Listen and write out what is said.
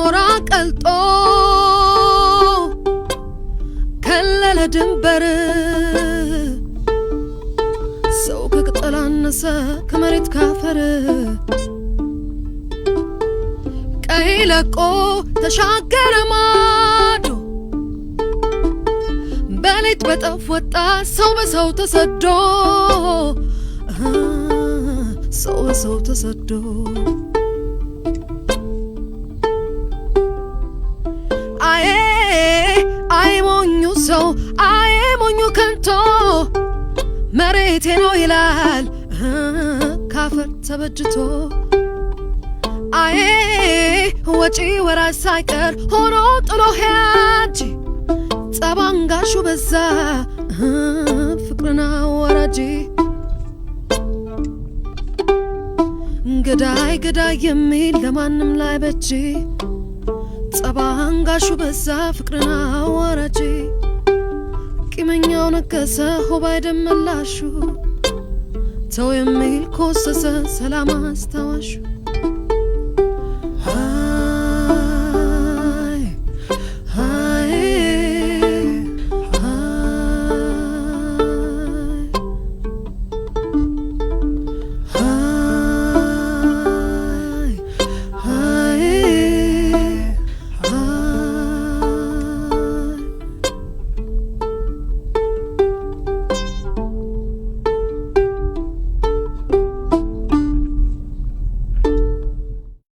ኖራ ቀልጦ ከለለ ድንበር ሰው ከቅጠል አነሰ ከመሬት ካፈር ቀይ ለቆ ተሻገረ ማዶ በሌት በጠፍ ወጣ ሰው በሰው ተሰዶ ሰው በሰው ተሰዶ አይ ሞኙ ሰው አይ ሞኙ ከንቶ መሬቴ ነው ይላል ካፈር ተበጅቶ አይ ወጪ ወራሽ ሳይቀር ሆኖ ጥሎ ሄጂ ጸባንጋሹ በዛ ፍቅርና ወራጂ ገዳይ ገዳይ የሚል ለማንም ላይ በጂ ጸባንጋሹ በዛ ፍቅርና ወራጂ ቂመኛው ነገሰ ሆባይ ደመላሹ ተው የሚል ኮሰሰ ሰላም አስታዋሹ